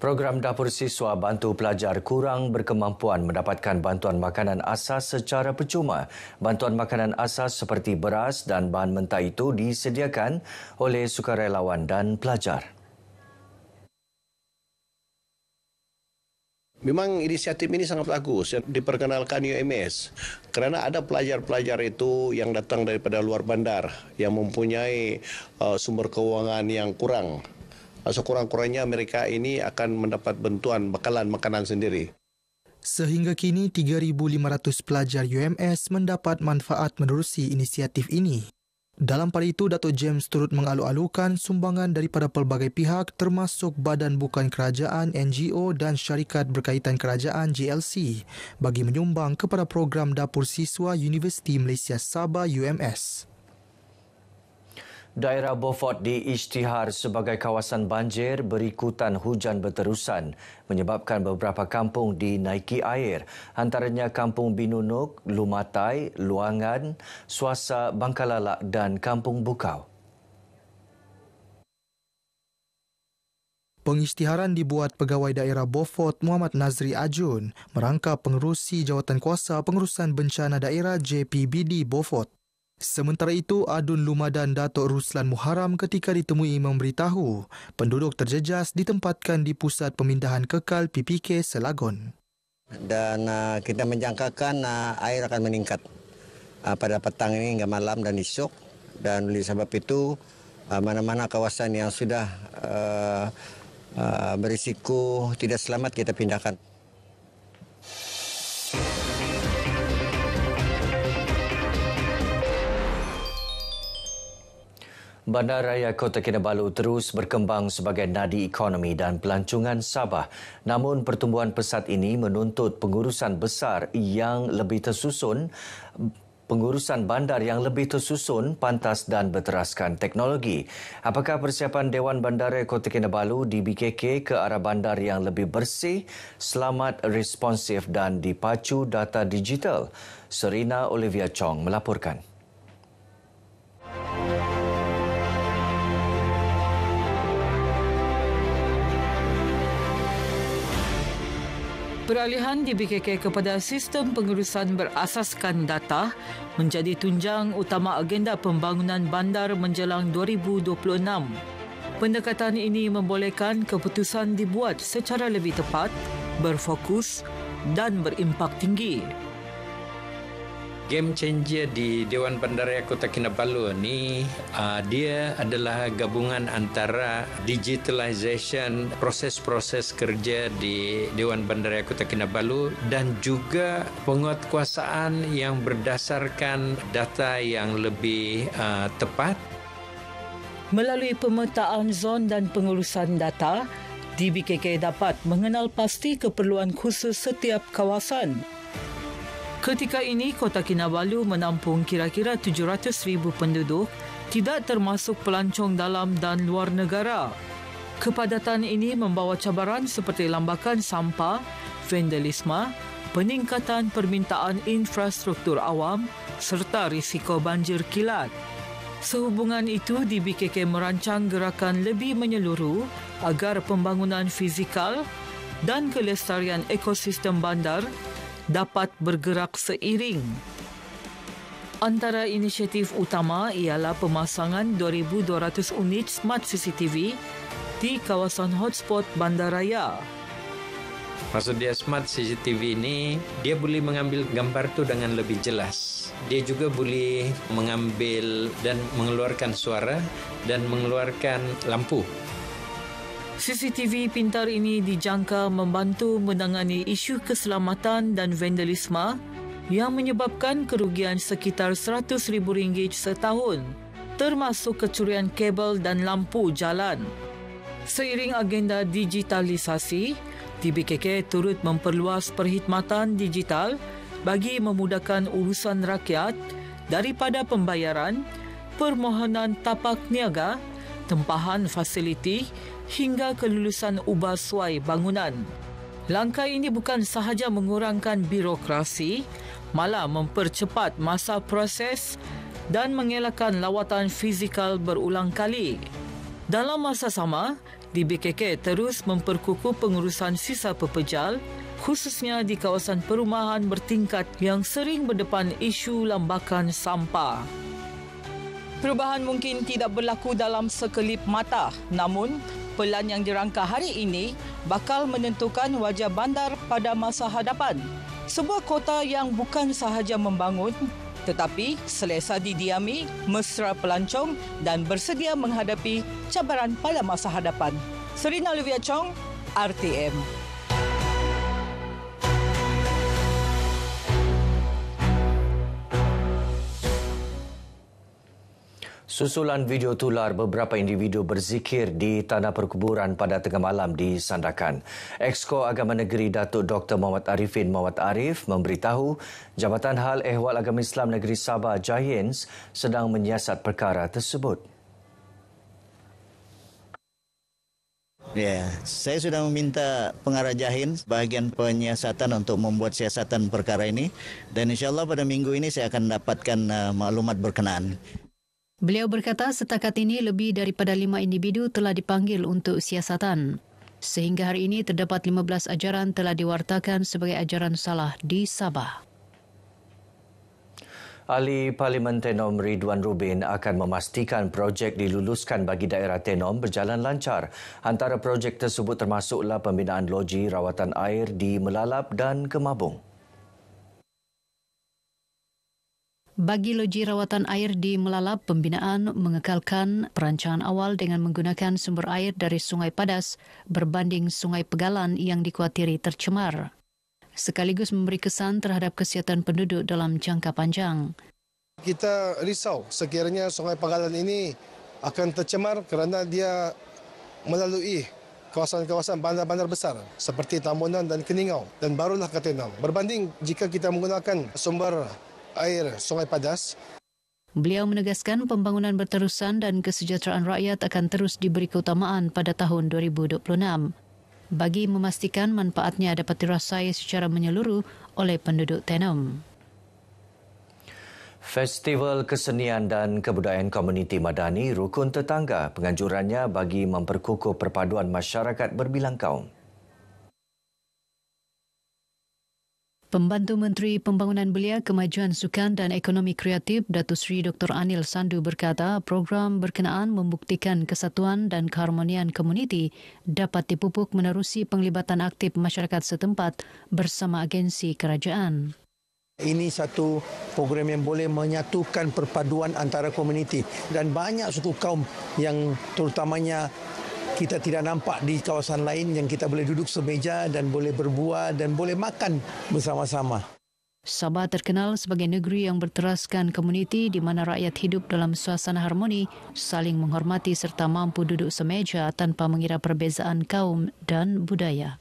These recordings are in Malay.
Program Dapur Siswa bantu pelajar kurang berkemampuan mendapatkan bantuan makanan asas secara percuma. Bantuan makanan asas seperti beras dan bahan mentah itu disediakan oleh sukarelawan dan pelajar. Memang inisiatif ini sangat bagus yang diperkenalkan UMS kerana ada pelajar-pelajar itu yang datang daripada luar bandar yang mempunyai sumber keuangan yang kurang. Sekurang-kurangnya mereka ini akan mendapat bantuan bekalan makanan sendiri. Sehingga kini 3,500 pelajar UMS mendapat manfaat menerusi inisiatif ini. Dalam pada itu, Datuk James turut mengalu-alukan sumbangan daripada pelbagai pihak termasuk Badan Bukan Kerajaan, NGO dan syarikat berkaitan kerajaan JLC bagi menyumbang kepada program Dapur Siswa Universiti Malaysia Sabah UMS. Daerah Beaufort diisytihar sebagai kawasan banjir berikutan hujan berterusan menyebabkan beberapa kampung dinaiki air. Antaranya Kampung Binunuk, Lumatai, Luangan, Suasa, Bangkalalak dan Kampung Bukau. Pengisytiharan dibuat Pegawai Daerah Beaufort Muhammad Nazri Ajun merangka Pengerusi Jawatankuasa Pengurusan Bencana Daerah JPBD Beaufort. Sementara itu, Adun Lumadan Datuk Ruslan Muharram ketika ditemui memberitahu penduduk terjejas ditempatkan di Pusat Pemindahan Kekal PPK Selagon. Dan kita menjangkakan air akan meningkat pada petang ini hingga malam dan esok. Dan oleh sebab itu, mana-mana kawasan yang sudah berisiko tidak selamat kita pindahkan. Bandaraya Kota Kinabalu terus berkembang sebagai nadi ekonomi dan pelancongan Sabah. Namun pertumbuhan pesat ini menuntut pengurusan bandar yang lebih tersusun, pantas dan berteraskan teknologi. Apakah persiapan Dewan Bandaraya Kota Kinabalu DBKK ke arah bandar yang lebih bersih, selamat, responsif dan dipacu data digital? Serina Olivia Chong melaporkan. Peralihan DBKK kepada sistem pengurusan berasaskan data menjadi tunjang utama agenda pembangunan bandar menjelang 2026. Pendekatan ini membolehkan keputusan dibuat secara lebih tepat, berfokus dan berimpak tinggi. Game changer di Dewan Bandaraya Kota Kinabalu ni dia adalah gabungan antara digitalization proses-proses kerja di Dewan Bandaraya Kota Kinabalu dan juga penguatkuasaan yang berdasarkan data yang lebih tepat. Melalui pemetaan zon dan pengurusan data, DBKK dapat mengenal pasti keperluan khusus setiap kawasan. Ketika ini, Kota Kinabalu menampung kira-kira 700,000 penduduk, tidak termasuk pelancong dalam dan luar negara. Kepadatan ini membawa cabaran seperti lambakan sampah, vandalisme, peningkatan permintaan infrastruktur awam serta risiko banjir kilat. Sehubungan itu, DBKK merancang gerakan lebih menyeluruh agar pembangunan fizikal dan kelestarian ekosistem bandar dapat bergerak seiring. Antara inisiatif utama ialah pemasangan 2,200 unit smart CCTV di kawasan hotspot bandaraya. Maksud dia smart CCTV ini, dia boleh mengambil gambar tu dengan lebih jelas. Dia juga boleh mengambil dan mengeluarkan suara dan mengeluarkan lampu. CCTV pintar ini dijangka membantu menangani isu keselamatan dan vandalisme yang menyebabkan kerugian sekitar RM100,000 setahun, termasuk kecurian kabel dan lampu jalan. Seiring agenda digitalisasi, DBKK turut memperluas perkhidmatan digital bagi memudahkan urusan rakyat daripada pembayaran, permohonan tapak niaga, tempahan fasiliti hingga kelulusan ubah suai bangunan. Langkah ini bukan sahaja mengurangkan birokrasi, malah mempercepat masa proses dan mengelakkan lawatan fizikal berulang kali. Dalam masa sama, DBKK terus memperkukuh pengurusan sisa pepejal, khususnya di kawasan perumahan bertingkat yang sering berdepan isu lambakan sampah. Perubahan mungkin tidak berlaku dalam sekelip mata, namun pelan yang dirangka hari ini bakal menentukan wajah bandar pada masa hadapan. Sebuah kota yang bukan sahaja membangun, tetapi selesa didiami, mesra pelancong dan bersedia menghadapi cabaran pada masa hadapan. Serina Olivia Chong, RTM. Susulan video tular beberapa individu berzikir di tanah perkuburan pada tengah malam di Sandakan. Exco Agama Negeri Datuk Dr. Muhammad Arifin Muhammad Arif memberitahu Jabatan Hal Ehwal Agama Islam Negeri Sabah JAHINS sedang menyiasat perkara tersebut. Ya, saya sudah meminta pengarah JAHINS bahagian penyiasatan untuk membuat siasatan perkara ini dan insyaAllah pada minggu ini saya akan dapatkan maklumat berkenaan. Beliau berkata setakat ini lebih daripada 5 individu telah dipanggil untuk siasatan. Sehingga hari ini terdapat 15 ajaran telah diwartakan sebagai ajaran salah di Sabah. Ahli Parlimen Tenom Ridwan Rubin akan memastikan projek diluluskan bagi daerah Tenom berjalan lancar. Antara projek tersebut termasuklah pembinaan loji rawatan air di Melalap dan Kemabung. Bagi loji rawatan air di Melalap, pembinaan mengekalkan perancangan awal dengan menggunakan sumber air dari Sungai Padas berbanding Sungai Pegalan yang dikuatiri tercemar. Sekaligus memberi kesan terhadap kesihatan penduduk dalam jangka panjang. Kita risau sekiranya Sungai Pegalan ini akan tercemar kerana dia melalui kawasan-kawasan bandar-bandar besar seperti Tambunan dan Keningau dan barulah ke Tenom. Berbanding jika kita menggunakan sumber air Sungai Padas. Beliau menegaskan pembangunan berterusan dan kesejahteraan rakyat akan terus diberi keutamaan pada tahun 2026 bagi memastikan manfaatnya dapat dirasai secara menyeluruh oleh penduduk Tenom. Festival Kesenian dan Kebudayaan Komuniti Madani Rukun Tetangga penganjurannya bagi memperkukuh perpaduan masyarakat berbilang kaum. Pembantu Menteri Pembangunan Belia, Kemajuan Sukan dan Ekonomi Kreatif Datuk Seri Dr. Anil Sandu berkata program berkenaan membuktikan kesatuan dan keharmonian komuniti dapat dipupuk menerusi penglibatan aktif masyarakat setempat bersama agensi kerajaan. Ini satu program yang boleh menyatukan perpaduan antara komuniti dan banyak suku kaum yang terutamanya kita tidak nampak di kawasan lain yang kita boleh duduk semeja dan boleh berbual dan boleh makan bersama-sama. Sabah terkenal sebagai negeri yang berteraskan komuniti di mana rakyat hidup dalam suasana harmoni, saling menghormati serta mampu duduk semeja tanpa mengira perbezaan kaum dan budaya.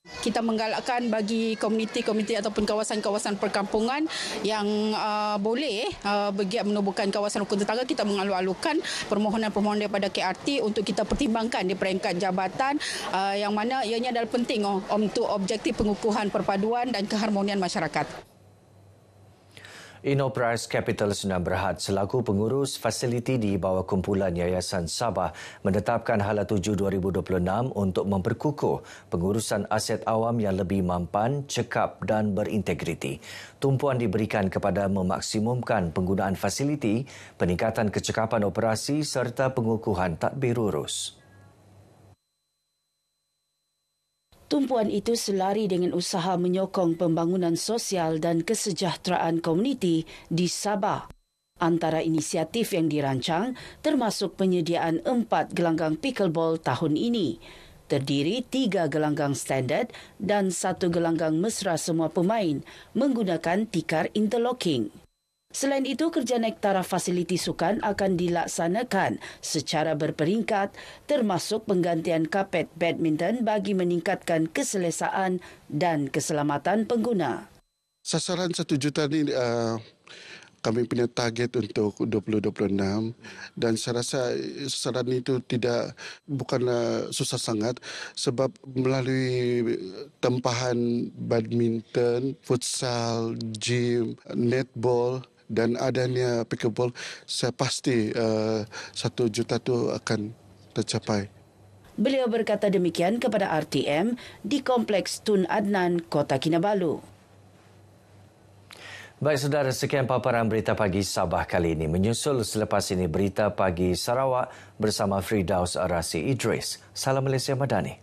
Kita menggalakkan bagi komuniti-komuniti ataupun kawasan-kawasan perkampungan yang boleh bergiat menubuhkan kawasan rukun tetangga. Kita mengalu-alukan permohonan-permohonan daripada KRT untuk kita pertimbangkan di peringkat jabatan yang mana ianya adalah penting untuk objektif pengukuhan perpaduan dan keharmonian masyarakat. Inopras Capital Sdn Bhd selaku pengurus fasiliti di bawah kumpulan Yayasan Sabah menetapkan Hala 7 2026 untuk memperkukuh pengurusan aset awam yang lebih mampan, cekap dan berintegriti. Tumpuan diberikan kepada memaksimumkan penggunaan fasiliti, peningkatan kecekapan operasi serta pengukuhan tadbir urus. Tumpuan itu selari dengan usaha menyokong pembangunan sosial dan kesejahteraan komuniti di Sabah. Antara inisiatif yang dirancang termasuk penyediaan 4 gelanggang pickleball tahun ini. Terdiri 3 gelanggang standard dan 1 gelanggang mesra semua pemain menggunakan tikar interlocking. Selain itu, kerja naik taraf fasiliti sukan akan dilaksanakan secara berperingkat termasuk penggantian kapet badminton bagi meningkatkan keselesaan dan keselamatan pengguna. Sasaran 1 juta ini kami punya target untuk 2026 dan saya rasa sasaran itu bukanlah susah sangat sebab melalui tempahan badminton, futsal, gym, netball dan adanya pickleball, saya pasti 1 juta itu akan tercapai. Beliau berkata demikian kepada RTM di Kompleks Tun Adnan, Kota Kinabalu. Baik saudara, sekian paparan berita pagi Sabah kali ini. Menyusul selepas ini berita pagi Sarawak bersama Firdaus Arasi Idris. Salam Malaysia Madani.